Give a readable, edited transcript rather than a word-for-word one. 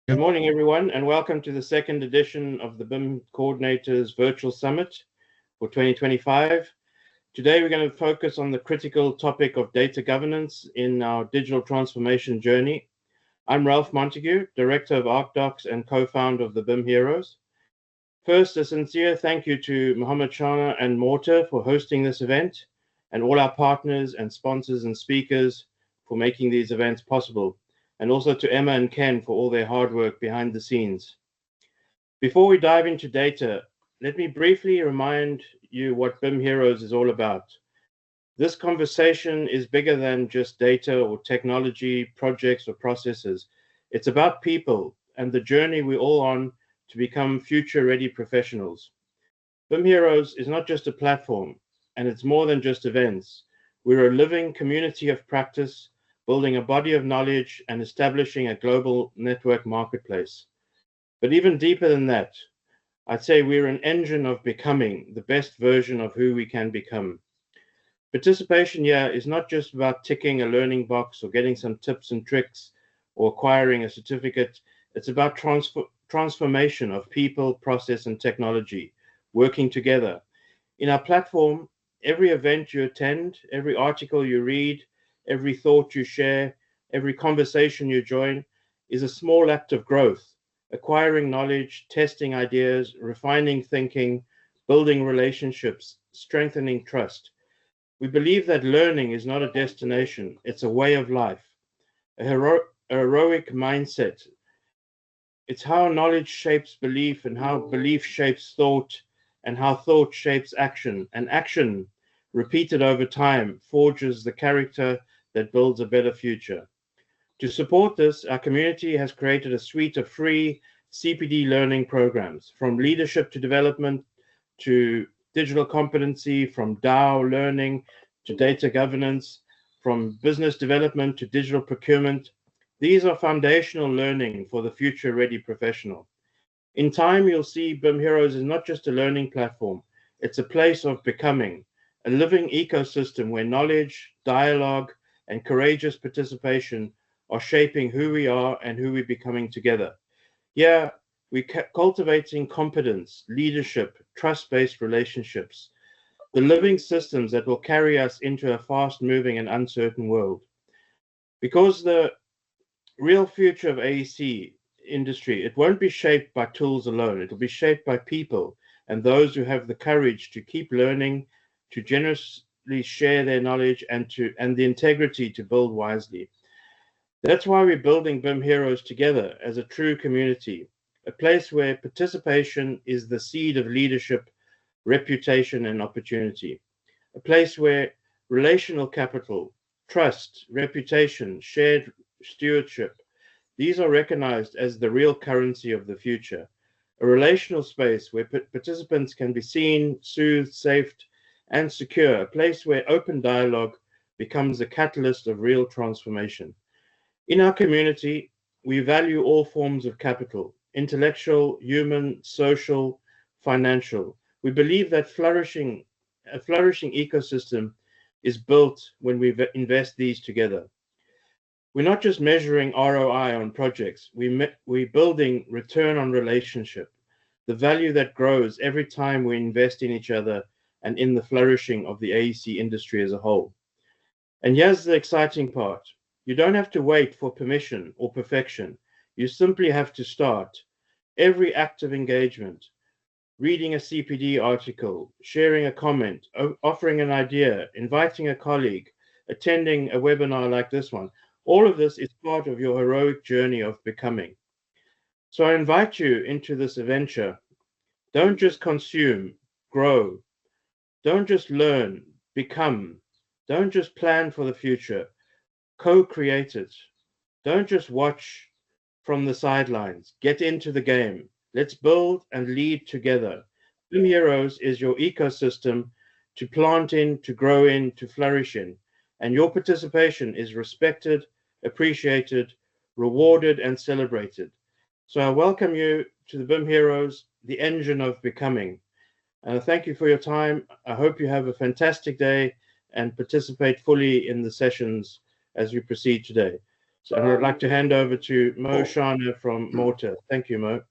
Good morning, everyone, and welcome to the second edition of the BIM Coordinators Virtual Summit for 2025. Today, we're going to focus on the critical topic of data governance in our digital transformation journey. I'm Ralph Montague, Director of ArcDocs and co-founder of the BIM Heroes. First, a sincere thank you to Mohammed Shana and Mortar for hosting this event, and all our partners and sponsors and speakers for making these events possible, and also to Emma and Ken for all their hard work behind the scenes. Before we dive into data, let me briefly remind you what BIM Heroes is all about. This conversation is bigger than just data or technology, projects or processes. It's about people and the journey we're all on to become future-ready professionals. BIM Heroes is not just a platform, and it's more than just events. We're a living community of practice, building a body of knowledge and establishing a global network marketplace. But even deeper than that, I'd say we're an engine of becoming the best version of who we can become. Participation here is not just about ticking a learning box or getting some tips and tricks or acquiring a certificate. It's about transformation of people, process, and technology working together. In our platform, every event you attend, every article you read, every thought you share, every conversation you join is a small act of growth, acquiring knowledge, testing ideas, refining thinking, building relationships, strengthening trust. We believe that learning is not a destination, it's a way of life, a heroic mindset. It's how knowledge shapes belief and how belief shapes thought and how thought shapes action. And action, repeated over time, forges the character that builds a better future. To support this, our community has created a suite of free CPD learning programs, from leadership to development to digital competency, from DAO learning to data governance, from business development to digital procurement. These are foundational learning for the future-ready professional. In time, you'll see BIM Heroes is not just a learning platform. It's a place of becoming, a living ecosystem where knowledge, dialogue, and courageous participation are shaping who we are and who we're becoming together. Here, we're cultivating competence, leadership, trust-based relationships, the living systems that will carry us into a fast-moving and uncertain world. Because the real future of AEC industry, it won't be shaped by tools alone. It'll be shaped by people and those who have the courage to keep learning, to generously share their knowledge, and the integrity to build wisely. That's why we're building BIM Heroes together as a true community, a place where participation is the seed of leadership, reputation, and opportunity, a place where relational capital, trust, reputation, shared stewardship, these are recognized as the real currency of the future, a relational space where participants can be seen, soothed, safe, and secure, a place where open dialogue becomes a catalyst of real transformation. In our community, we value all forms of capital, intellectual, human, social, financial. We believe that a flourishing ecosystem is built when we invest these together. We're not just measuring ROI on projects, we're building return on relationship, the value that grows every time we invest in each other and in the flourishing of the AEC industry as a whole. And here's the exciting part. You don't have to wait for permission or perfection. You simply have to start. Every act of engagement, reading a CPD article, sharing a comment, offering an idea, inviting a colleague, attending a webinar like this one, all of this is part of your heroic journey of becoming. So I invite you into this adventure. Don't just consume, grow. Don't just learn, become. Don't just plan for the future, co-create it. Don't just watch from the sidelines. Get into the game. Let's build and lead together. BIM Heroes is your ecosystem to plant in, to grow in, to flourish in. And your participation is respected, appreciated, rewarded, and celebrated. So I welcome you to the BIM Heroes, the engine of becoming. Thank you for your time. I hope you have a fantastic day and participate fully in the sessions as we proceed today. So, and I'd like to hand over to Mo Shana from Mortar. Thank you, Mo.